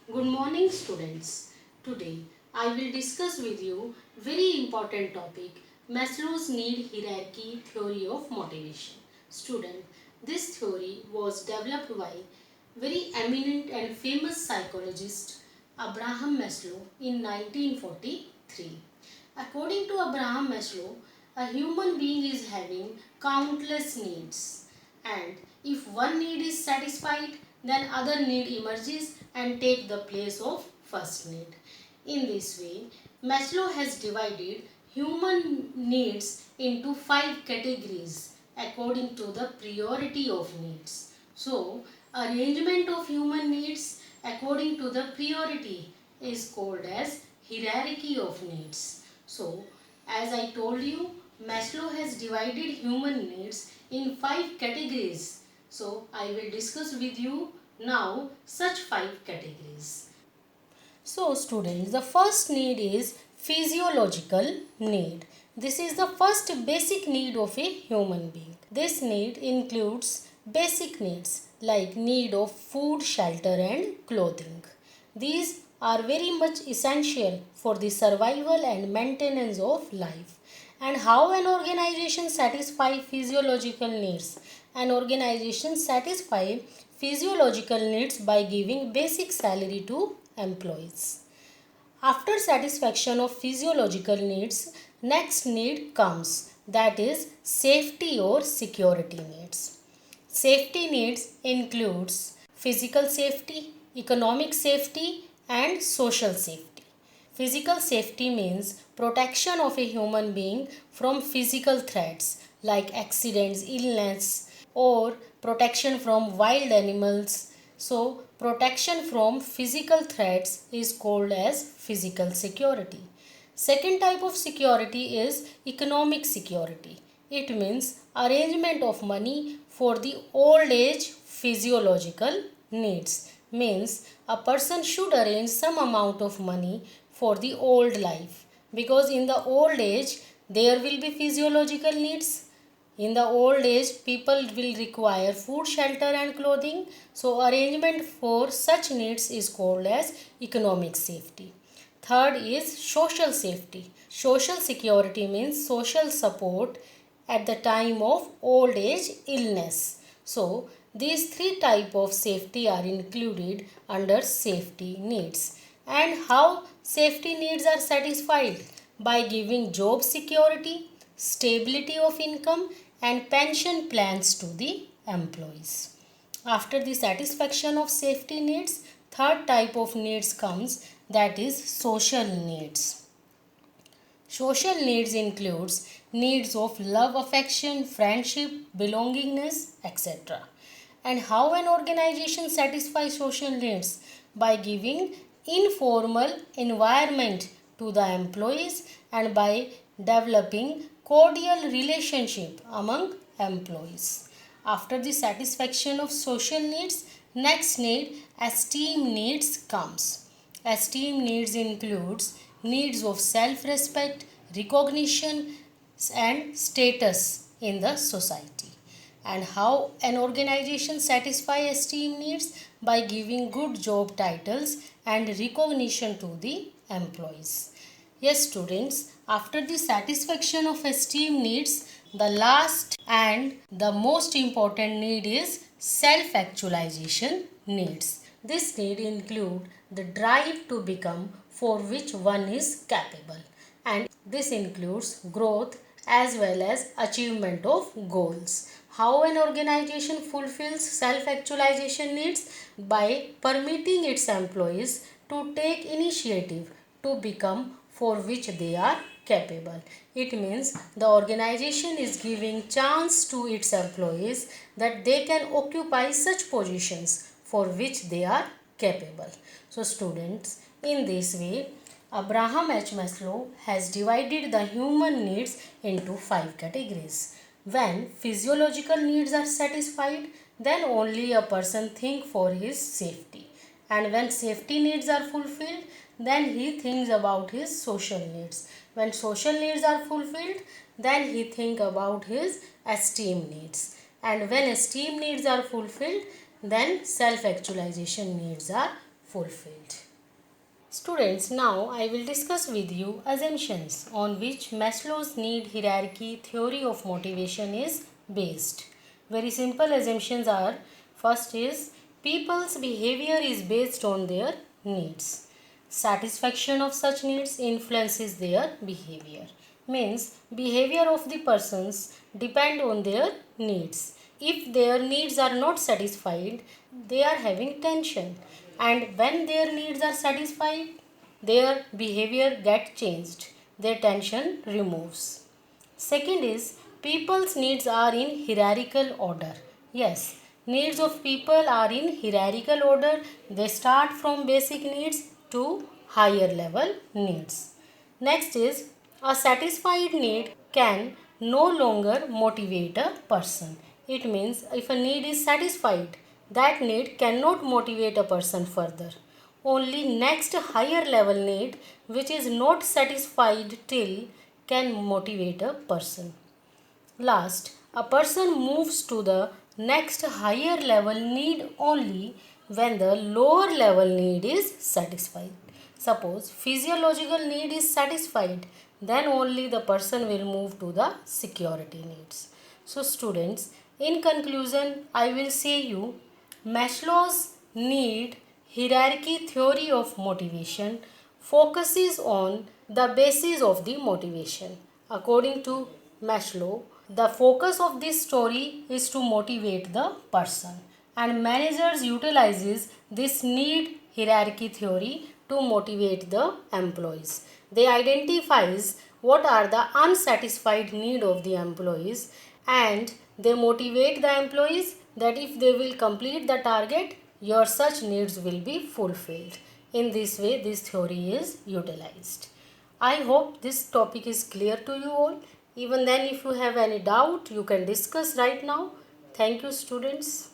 Good morning students. Today I will discuss with you very important topic Maslow's need hierarchy theory of motivation. Student, this theory was developed by very eminent and famous psychologist Abraham Maslow in 1943. According to Abraham Maslow, a human being is having countless needs, and if one need is satisfied, then other need emerges and take the place of first need. In this way, Maslow has divided human needs into 5 categories according to the priority of needs. So, arrangement of human needs according to the priority is called as hierarchy of needs. So, as I told you, Maslow has divided human needs in 5 categories. So, I will discuss with you now such 5 categories. So, students, the first need is physiological need. This is the first basic need of a human being. This need includes basic needs like need of food, shelter and clothing. These are very much essential for the survival and maintenance of life. And how an organization satisfies physiological needs? An organization satisfies physiological needs by giving basic salary to employees. After satisfaction of physiological needs, next need comes, that is safety or security needs. Safety needs includes physical safety, economic safety and social safety. Physical safety means protection of a human being from physical threats like accidents, illness, or protection from wild animals. So, protection from physical threats is called as physical security. Second type of security is economic security. It means arrangement of money for the old age physiological needs. Means a person should arrange some amount of money for the old life, because in the old age there will be physiological needs. In the old age, people will require food, shelter and clothing. So, arrangement for such needs is called as economic safety. Third is social safety. Social security means social support at the time of old age illness. So, these three type of safety are included under safety needs. And how safety needs are satisfied? By giving job security, stability of income and pension plans to the employees. After the satisfaction of safety needs, third type of needs comes, that is social needs. Social needs includes needs of love, affection, friendship, belongingness, etc. And how an organization satisfies social needs? By giving informal environment to the employees and by developing cordial relationship among employees. After the satisfaction of social needs, next need, esteem needs comes. Esteem needs includes needs of self-respect, recognition and status in the society. And how an organization satisfies esteem needs? By giving good job titles and recognition to the employees. Yes, students, after the satisfaction of esteem needs, the last and the most important need is self-actualization needs. This need include the drive to become for which one is capable, and this includes growth as well as achievement of goals. How an organization fulfills self-actualization needs? By permitting its employees to take initiative to become for which they are capable. It means the organization is giving chance to its employees that they can occupy such positions for which they are capable. So students, in this way, Abraham H. Maslow has divided the human needs into 5 categories. When physiological needs are satisfied, then only a person thinks for his safety. And when safety needs are fulfilled, then he thinks about his social needs. When social needs are fulfilled, then he thinks about his esteem needs. And when esteem needs are fulfilled, then self-actualization needs are fulfilled. Students, now I will discuss with you assumptions on which Maslow's need hierarchy theory of motivation is based. Very simple assumptions are: first is people's behavior is based on their needs. Satisfaction of such needs influences their behavior. Means behavior of the persons depend on their needs. If their needs are not satisfied, they are having tension, and when their needs are satisfied, their behavior get changed, their tension removes. Second is people's needs are in hierarchical order. Yes, needs of people are in hierarchical order. They start from basic needs to higher level needs. Next is a satisfied need can no longer motivate a person. It means if a need is satisfied, that need cannot motivate a person further. Only next higher level need, which is not satisfied till, can motivate a person. Last, a person moves to the next higher level need only when the lower level need is satisfied. Suppose physiological need is satisfied, then only the person will move to the security needs. So students, in conclusion, I will say you Maslow's need hierarchy theory of motivation focuses on the basis of the motivation. According to Maslow, the focus of this story is to motivate the person, and managers utilizes this need hierarchy theory to motivate the employees. They identifies what are the unsatisfied need of the employees, and they motivate the employees that if they will complete the target, your such needs will be fulfilled. In this way, this theory is utilized. I hope this topic is clear to you all. Even then, if you have any doubt, you can discuss right now. Thank you, students.